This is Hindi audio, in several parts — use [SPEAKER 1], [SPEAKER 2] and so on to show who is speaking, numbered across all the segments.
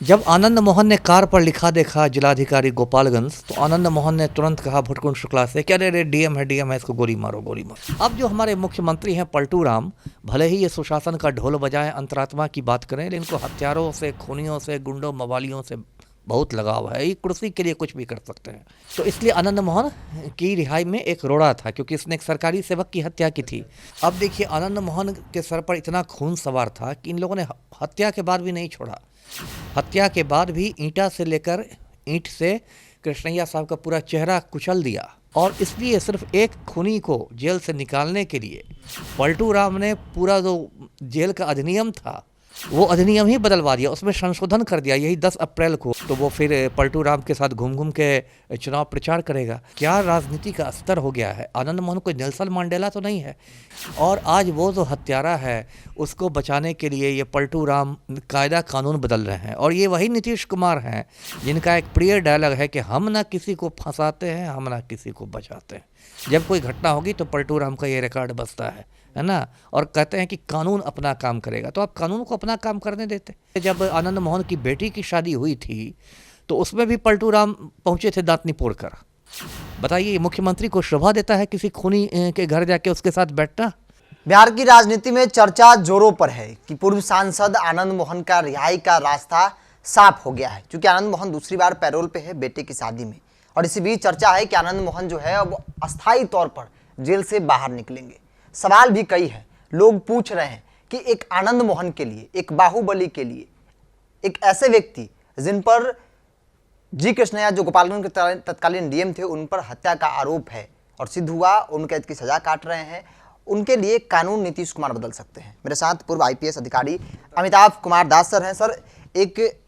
[SPEAKER 1] जब आनंद मोहन ने कार पर लिखा देखा जिलाधिकारी गोपालगंज, तो आनंद मोहन ने तुरंत कहा भुटकुंड शुक्ला से, क्या रे डीएम है, इसको गोली मारो गोली मारो। अब जो हमारे मुख्यमंत्री हैं पलटू राम, भले ही ये सुशासन का ढोल बजाएं, अंतरात्मा की बात करें, लेकिन इनको हत्यारों से, खूनियों से, गुंडों मवालियों से बहुत लगाव है। ये कुर्सी के लिए कुछ भी कर सकते हैं। तो इसलिए आनंद मोहन की रिहाई में एक रोड़ा था, क्योंकि इसने एक सरकारी सेवक की हत्या की थी। अब देखिए, आनंद मोहन के सर पर इतना खून सवार था कि इन लोगों ने हत्या के बाद भी नहीं छोड़ा। हत्या के बाद भी ईंट से कृष्णैया साहब का पूरा चेहरा कुचल दिया। और इसलिए सिर्फ एक खूनी को जेल से निकालने के लिए पलटू राम ने पूरा जो जेल का अधिनियम था वो अधिनियम ही बदलवा दिया, उसमें संशोधन कर दिया। यही 10 अप्रैल को तो वो फिर पलटू राम के साथ घूम घूम के चुनाव प्रचार करेगा। क्या राजनीति का स्तर हो गया है। आनंद मोहन कोई नेल्सन मंडेला तो नहीं है। और आज वो जो हत्यारा है उसको बचाने के लिए ये पलटू राम कायदा कानून बदल रहे हैं। और ये वही नीतीश कुमार हैं जिनका एक प्रिय डायलॉग है कि हम ना किसी को फंसाते हैं, हम ना किसी को बचाते हैं। जब कोई घटना होगी तो पलटू राम का ये रिकॉर्ड बसता है ना। और कहते हैं कि कानून अपना काम करेगा, तो आप कानून को अपना काम करने देते। जब आनंद मोहन की बेटी की शादी हुई थी तो उसमें भी पलटू राम पहुंचे थे दांतनी पोड़कर। बताइए, मुख्यमंत्री को शोभा देता है किसी खूनी के घर जाके उसके साथ बैठना।
[SPEAKER 2] बिहार की राजनीति में चर्चा जोरों पर है कि पूर्व सांसद आनंद मोहन का रिहाई का रास्ता साफ हो गया है, क्योंकि आनंद मोहन दूसरी बार पैरोल पे है बेटे की शादी में। और इसी बीच चर्चा है कि आनंद मोहन जो है अब अस्थायी तौर पर जेल से बाहर निकलेंगे। सवाल भी कई है, लोग पूछ रहे हैं कि एक आनंद मोहन के लिए, एक बाहुबली के लिए, एक ऐसे व्यक्ति जिन पर जी कृष्णैया जो गोपालगंज के तत्कालीन डीएम थे उन पर हत्या का आरोप है और सिद्ध हुआ, उम्र कैद की सजा काट रहे हैं, उनके लिए कानून नीतीश कुमार बदल सकते हैं। मेरे साथ पूर्व आईपीएस अधिकारी अमिताभ कुमार दास सर हैं। सर, एक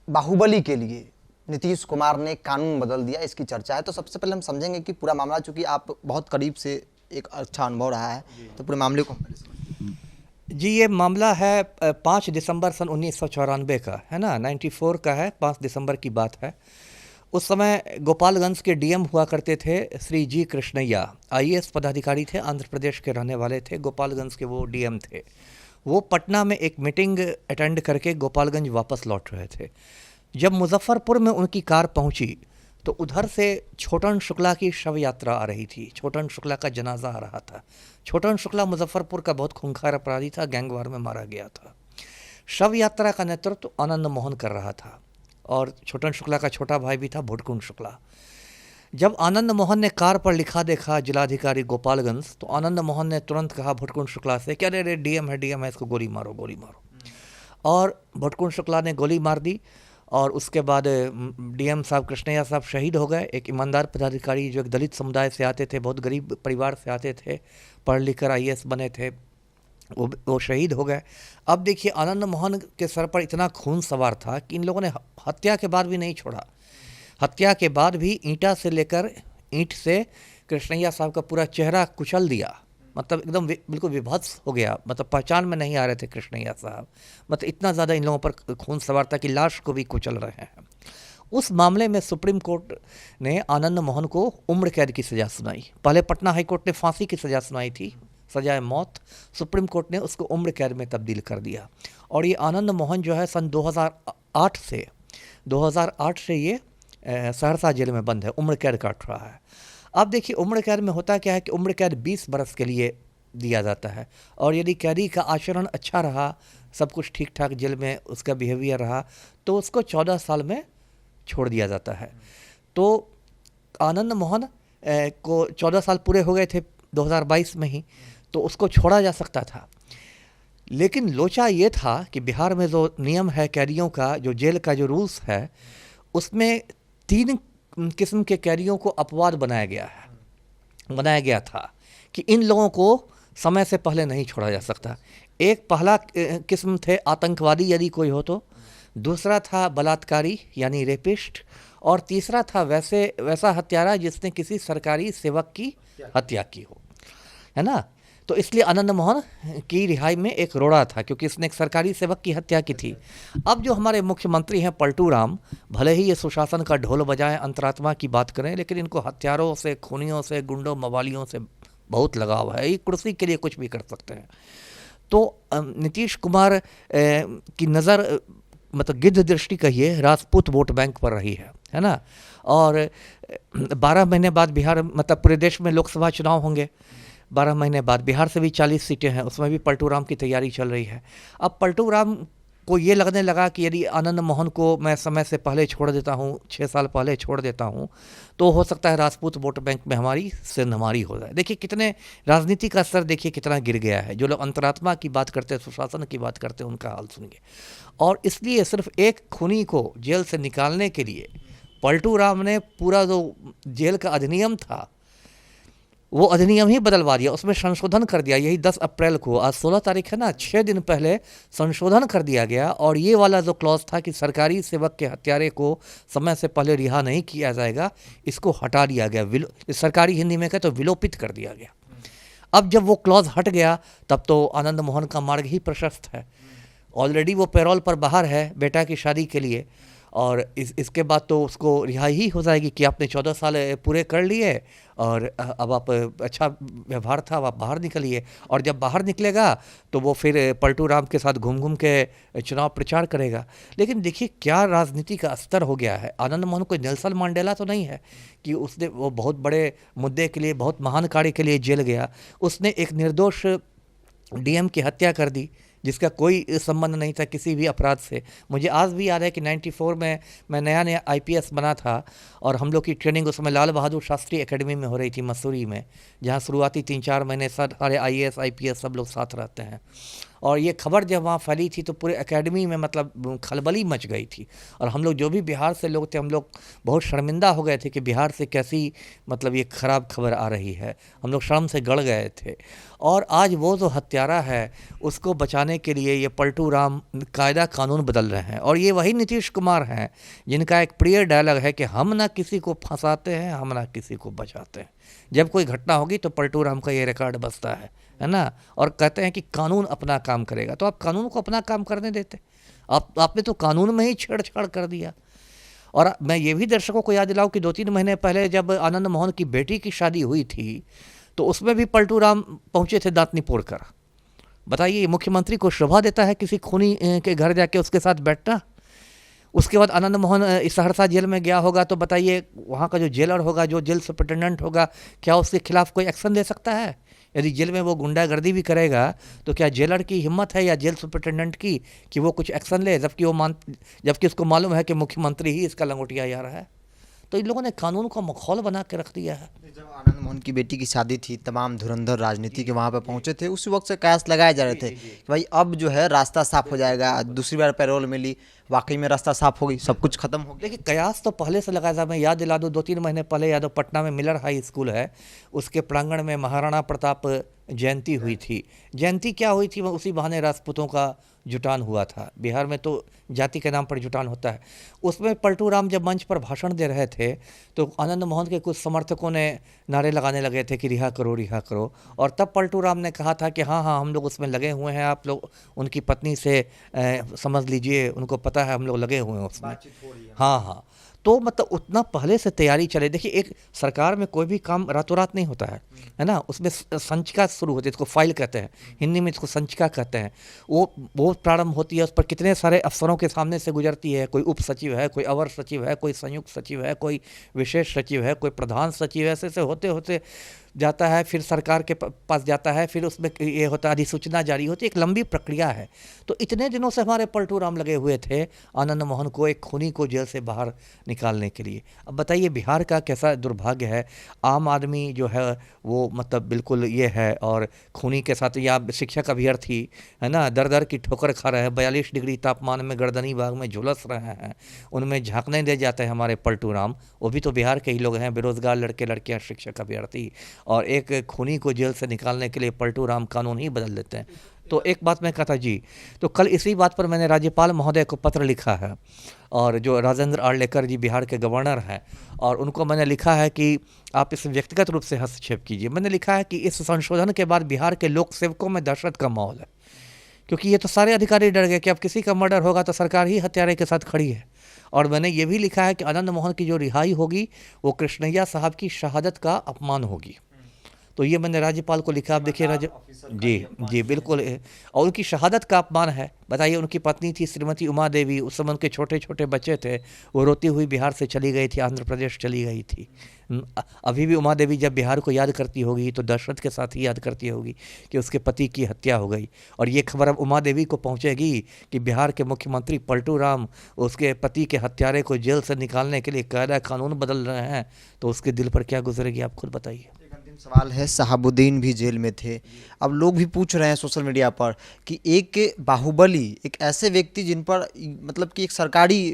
[SPEAKER 2] बाहुबली के लिए नीतीश कुमार ने कानून बदल दिया, इसकी चर्चा है। तो सबसे पहले हम समझेंगे कि पूरा मामला, चूंकि आप बहुत करीब से एक अच्छा अनुभव रहा है, तो पूरे मामले को
[SPEAKER 1] जी, ये मामला है 5 दिसंबर सन 1994 का है ना, 94 का है, 5 दिसंबर की बात है। उस समय गोपालगंज के डीएम हुआ करते थे श्री जी कृष्णैया, आईएएस पदाधिकारी थे, आंध्र प्रदेश के रहने वाले थे, गोपालगंज के वो डीएम थे। वो पटना में एक मीटिंग अटेंड करके गोपालगंज वापस लौट रहे थे। जब मुजफ्फरपुर में उनकी कार पहुंची तो उधर से छोटन शुक्ला की शव यात्रा आ रही थी। छोटन शुक्ला का जनाजा आ रहा था। छोटन शुक्ला मुजफ्फरपुर का बहुत खूंखार अपराधी था, गैंगवार में मारा गया था। शव यात्रा का नेतृत्व आनंद मोहन कर रहा था और छोटन शुक्ला का छोटा भाई भी था भुटकुंड शुक्ला। जब आनंद मोहन ने कार पर लिखा देखा जिलाधिकारी गोपालगंज, तो आनंद मोहन ने तुरंत कहा भुटकुंड शुक्ला से, क्या रे डीएम है, इसको गोली मारो गोली मारो। और भुटकुंड शुक्ला ने गोली मार दी। और उसके बाद डीएम साहब कृष्णैया साहब शहीद हो गए। एक ईमानदार पदाधिकारी जो एक दलित समुदाय से आते थे, बहुत गरीब परिवार से आते थे, पढ़ लिख कर आईएएस बने थे, वो शहीद हो गए। अब देखिए, आनंद मोहन के सर पर इतना खून सवार था कि इन लोगों ने हत्या के बाद भी नहीं छोड़ा। हत्या के बाद भी ईंट से कृष्णैया साहब का पूरा चेहरा कुचल दिया। मतलब एकदम बिल्कुल विभत्स हो गया, मतलब पहचान में नहीं आ रहे थे कृष्णैया साहब। मतलब इतना ज़्यादा इन लोगों पर खून सवार था कि लाश को भी कुचल रहे हैं। उस मामले में सुप्रीम कोर्ट ने आनंद मोहन को उम्र कैद की सज़ा सुनाई। पहले पटना हाई कोर्ट ने फांसी की सज़ा सुनाई थी, सजाए मौत। सुप्रीम कोर्ट ने उसको उम्र कैद में तब्दील कर दिया। और ये आनंद मोहन जो है सन 2008 से ये सहरसा जेल में बंद है, उम्र कैद काट रहा है। अब देखिए, उम्र कैद में होता क्या है कि उम्र कैद 20 बरस के लिए दिया जाता है। और यदि कैदी का आचरण अच्छा रहा, सब कुछ ठीक ठाक जेल में उसका बिहेवियर रहा, तो उसको 14 साल में छोड़ दिया जाता है। तो आनंद मोहन को 14 साल पूरे हो गए थे 2022 में ही, तो उसको छोड़ा जा सकता था। लेकिन लोचा ये था कि बिहार में जो नियम है कैदियों का, जो जेल का जो रूल्स है, उसमें 3 किस्म के कैदियों को अपवाद बनाया गया था कि इन लोगों को समय से पहले नहीं छोड़ा जा सकता। एक पहला किस्म थे आतंकवादी यदि कोई हो तो, दूसरा था बलात्कारी यानी रेपिस्ट, और तीसरा था वैसा हत्यारा जिसने किसी सरकारी सेवक की हत्या की हो, है ना। तो इसलिए आनंद मोहन की रिहाई में एक रोड़ा था, क्योंकि इसने एक सरकारी सेवक की हत्या की थी। अब जो हमारे मुख्यमंत्री हैं पलटू राम, भले ही ये सुशासन का ढोल बजाएं, अंतरात्मा की बात करें, लेकिन इनको हत्यारों से, खूनियों से, गुंडों मवालियों से बहुत लगाव है। ये कुर्सी के लिए कुछ भी कर सकते हैं। तो नीतीश कुमार की नज़र मतलब गिद्ध दृष्टि कहिए राजपूत वोट बैंक पर रही है ना। और 12 महीने बाद बिहार मतलब पूरे देश में लोकसभा चुनाव होंगे, 12 महीने बाद बिहार से भी 40 सीटें हैं, उसमें भी पलटू राम की तैयारी चल रही है। अब पलटू राम को ये लगने लगा कि यदि आनंद मोहन को मैं समय से पहले छोड़ देता हूँ, 6 साल पहले छोड़ देता हूँ, तो हो सकता है राजपूत वोट बैंक में हमारी सिंधमारी हो जाए। देखिए कितने राजनीति का स्तर देखिए कितना गिर गया है। जो लोग अंतरात्मा की बात करते हैं, सुशासन की बात करते हैं, उनका हाल सुनिए। और इसलिए सिर्फ एक खूनी को जेल से निकालने के लिए पलटू राम ने पूरा जो जेल का अधिनियम था वो अधिनियम ही बदलवा दिया, उसमें संशोधन कर दिया। यही 10 अप्रैल को, आज 16 तारीख है ना, 6 दिन पहले संशोधन कर दिया गया। और ये वाला जो क्लॉज था कि सरकारी सेवक के हत्यारे को समय से पहले रिहा नहीं किया जाएगा, इसको हटा दिया गया। सरकारी हिंदी में कहे तो विलोपित कर दिया गया। अब जब वो क्लॉज हट गया तब तो आनंद मोहन का मार्ग ही प्रशस्त है। ऑलरेडी वो पैरोल पर बाहर है बेटा की शादी के लिए, और इसके बाद तो उसको रिहाई ही हो जाएगी कि आपने 14 साल पूरे कर लिए और अब आप अच्छा व्यवहार था, अब आप बाहर निकलिए। और जब बाहर निकलेगा तो वो फिर पलटू राम के साथ घूम घूम के चुनाव प्रचार करेगा। लेकिन देखिए क्या राजनीति का स्तर हो गया है। आनंद मोहन कोई नेल्सन मंडेला तो नहीं है कि उसने वो बहुत बड़े मुद्दे के लिए, बहुत महान कार्य के लिए जेल गया। उसने एक निर्दोष डीएम की हत्या कर दी जिसका कोई संबंध नहीं था किसी भी अपराध से। मुझे आज भी याद है कि 94 में मैं नया नया आईपीएस बना था और हम लोग की ट्रेनिंग उस समय लाल बहादुर शास्त्री एकेडमी में हो रही थी मसूरी में, जहाँ शुरुआती 3-4 महीने सारे आईएएस आईपीएस सब लोग साथ रहते हैं। और ये खबर जब वहाँ फैली थी तो पूरे एकेडमी में मतलब खलबली मच गई थी। और हम लोग जो भी बिहार से लोग थे, हम लोग बहुत शर्मिंदा हो गए थे कि बिहार से कैसी मतलब ये ख़राब खबर आ रही है। हम लोग शर्म से गड़ गए थे। और आज वो जो हत्यारा है उसको बचाने के लिए ये पलटू राम कायदा कानून बदल रहे हैं। और ये वही नीतीश कुमार हैं जिनका एक प्रिय डायलॉग है कि हम ना किसी को फंसाते हैं, हम ना किसी को बचाते हैं। जब कोई घटना होगी तो पलटू राम का ये रिकॉर्ड बसता है ना। और कहते हैं कि कानून अपना काम करेगा, तो आप कानून को अपना काम करने देते? आपने तो कानून में ही छेड़छाड़ कर दिया। और मैं ये भी दर्शकों को याद दिलाऊं कि 2-3 महीने पहले जब आनंद मोहन की बेटी की शादी हुई थी तो उसमें भी पलटू राम पहुंचे थे दांतनी पोड़कर। बताइए मुख्यमंत्री को शोभा देता है किसी खूनी के घर जाके उसके साथ बैठना? उसके बाद आनंद मोहन सहरसा जेल में गया होगा तो बताइए वहाँ का जो जेलर होगा, जो जेल सुपरिटेंडेंट होगा, क्या उसके खिलाफ कोई एक्शन ले सकता है? यदि जेल में वो गुंडागर्दी भी करेगा तो क्या जेलर की हिम्मत है या जेल सुपरिटेंडेंट की कि वो कुछ एक्शन ले, जबकि उसको मालूम है कि मुख्यमंत्री ही इसका लंगोटिया यार है? तो इन लोगों ने कानून को मखौल बना के रख दिया है।
[SPEAKER 2] जब आनंद मोहन की बेटी की शादी थी, तमाम धुरंधर राजनीति के वहाँ पे पहुँचे थे, उसी वक्त से कयास लगाए जा रहे थे कि भाई अब जो है रास्ता साफ हो जाएगा, दूसरी बार पैरोल मिली, वाकई में रास्ता साफ हो गई, सब कुछ खत्म हो गया।
[SPEAKER 1] देखिए कयास तो पहले से लगाया था। मैं याद दिला दूँ 2-3 महीने पहले यादव पटना में मिलर हाई स्कूल है, उसके प्रांगण में महाराणा प्रताप जयंती हुई थी। जयंती क्या हुई थी, उसी बहाने राजपूतों का जुटान हुआ था। बिहार में तो जाति के नाम पर जुटान होता है। उसमें पलटू राम जब मंच पर भाषण दे रहे थे तो आनंद मोहन के कुछ समर्थकों ने नारे लगाने लगे थे कि रिहा करो रिहा करो। और तब पलटू राम ने कहा था कि हाँ हाँ हम लोग उसमें लगे हुए हैं, आप लोग उनकी पत्नी से समझ लीजिए, उनको पता है हम लोग लगे हुए हैं उसमें। हाँ हाँ, तो मतलब उतना पहले से तैयारी चले। देखिए एक सरकार में कोई भी काम रातों रात नहीं होता है ना। उसमें संचिका शुरू होती है, इसको फाइल कहते हैं, हिंदी में इसको संचिका कहते हैं। वो प्रारंभ होती है, उस पर कितने सारे अफसरों के सामने से गुजरती है। कोई उप सचिव है, कोई अवर सचिव है, कोई संयुक्त सचिव है, कोई विशेष सचिव है, कोई प्रधान सचिव है। ऐसे होते होते जाता है, फिर सरकार के पास जाता है, फिर उसमें ये होता है अधिसूचना जारी होती है, एक लंबी प्रक्रिया है। तो इतने दिनों से हमारे पलटू राम लगे हुए थे आनंद मोहन को, एक खूनी को जेल से बाहर निकालने के लिए। अब बताइए बिहार का कैसा दुर्भाग्य है। आम आदमी जो है वो मतलब बिल्कुल ये है, और खूनी के साथ या शिक्षक अभ्यर्थी है ना, दर दर की ठोकर खा रहे हैं, 42 डिग्री तापमान में गर्दनी बाग में झुलस रहे हैं, उनमें झांकने दे जाते हैं हमारे पलटू राम। वो भी तो बिहार के ही लोग हैं, बेरोजगार लड़के लड़कियां, शिक्षक अभ्यर्थी। और एक खूनी को जेल से निकालने के लिए पलटू राम कानून ही बदल देते हैं। तो एक बात मैं कहता जी, तो कल इसी बात पर मैंने राज्यपाल महोदय को पत्र लिखा है, और जो राजेंद्र आर्लेकर जी बिहार के गवर्नर हैं, और उनको मैंने लिखा है कि आप इस व्यक्तिगत रूप से हस्तक्षेप कीजिए। मैंने लिखा है कि इस संशोधन के बाद बिहार के लोक सेवकों में दहशत का माहौल है, क्योंकि ये तो सारे अधिकारी डर गए कि अब किसी का मर्डर होगा तो सरकार ही हत्यारे के साथ खड़ी है। और मैंने ये भी लिखा है कि आनंद मोहन की जो रिहाई होगी वो कृष्णैया साहब की शहादत का अपमान होगी। तो ये मैंने राज्यपाल को लिखा। आप देखिए जी जी बिल्कुल और उनकी शहादत का अपमान है। बताइए, उनकी पत्नी थी श्रीमती उमा देवी, उस समय उनके छोटे छोटे बच्चे थे, वो रोती हुई बिहार से चली गई थी, आंध्र प्रदेश चली गई थी। अभी भी उमा देवी जब बिहार को याद करती होगी तो दशरथ के साथ ही याद करती होगी कि उसके पति की हत्या हो गई। और ये खबर अब उमा देवी को पहुंचेगी कि बिहार के मुख्यमंत्री पलटू राम उसके पति के हत्यारे को जेल से निकालने के लिए कायदा कानून बदल रहे हैं, तो उसके दिल पर क्या गुजरेगी, आप खुद बताइए।
[SPEAKER 2] एक अंतिम सवाल है, शहाबुद्दीन भी जेल में थे। अब लोग भी पूछ रहे हैं सोशल मीडिया पर कि एक बाहुबली, एक ऐसे व्यक्ति जिन पर मतलब कि एक सरकारी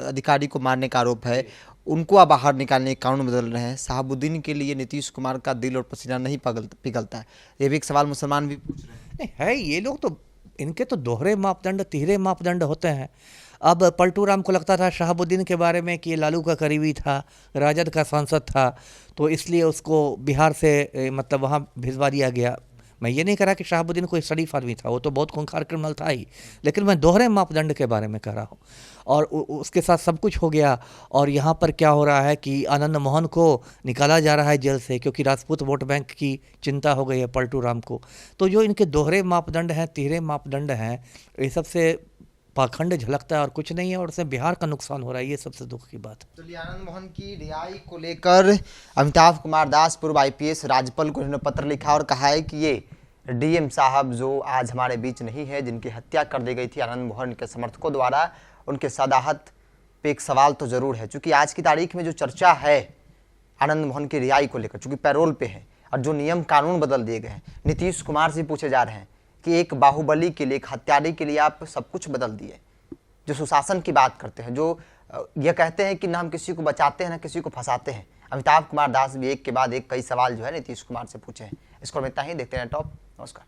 [SPEAKER 2] अधिकारी को मारने का आरोप है, उनको आप बाहर निकालने के कानून बदल रहे हैं। शहाबुद्दीन के लिए नीतीश कुमार का दिल और पसीना नहीं पिघलता है? ये भी एक सवाल मुसलमान भी पूछ रहे हैं।
[SPEAKER 1] नहीं है, ये लोग तो इनके तो दोहरे मापदंड तिहरे मापदंड होते हैं। अब पलटू राम को लगता था शहाबुद्दीन के बारे में कि ये लालू का करीबी था, राजद का सांसद था, तो इसलिए उसको बिहार से मतलब वहाँ भिजवा दिया गया। मैं ये नहीं कह रहा कि शहाबुद्दीन कोई शरीफ आदमी था, वो तो बहुत खूंखार क्रिमिनल था ही, लेकिन मैं दोहरे मापदंड के बारे में कह रहा हूँ। और उसके साथ सब कुछ हो गया। और यहाँ पर क्या हो रहा है कि आनंद मोहन को निकाला जा रहा है जेल से, क्योंकि राजपूत वोट बैंक की चिंता हो गई है पलटू राम को। तो जो इनके दोहरे मापदंड हैं, तिहरे मापदंड हैं, ये सबसे पाखंड झलकता है और कुछ नहीं है, और उससे बिहार का नुकसान हो रहा है। ये सबसे दुख की बात है।
[SPEAKER 2] चलिए, आनंद मोहन की रिहाई को लेकर अमिताभ कुमार दास पूर्व आईपीएस राज्यपाल को इन्होंने पत्र लिखा और कहा है कि ये डीएम साहब जो आज हमारे बीच नहीं है, जिनकी हत्या कर दी गई थी आनंद मोहन के समर्थकों द्वारा, उनके सदाहत पे एक सवाल तो जरूर है। क्योंकि आज की तारीख में जो चर्चा है आनंद मोहन की रिहाई को लेकर, चूंकि पैरोल पे है और जो नियम कानून बदल दिए गए हैं, नीतीश कुमार से पूछे जा रहे हैं कि एक बाहुबली के लिए, एक हत्यारे के लिए आप सब कुछ बदल दिए। जो सुशासन की बात करते हैं, जो ये कहते हैं कि ना हम किसी को बचाते हैं ना किसी को फंसाते हैं, अमिताभ कुमार दास भी एक के बाद एक कई सवाल जो है नीतीश कुमार से पूछे हैं। इसको इतना ही, देखते हैं टॉप। नमस्कार।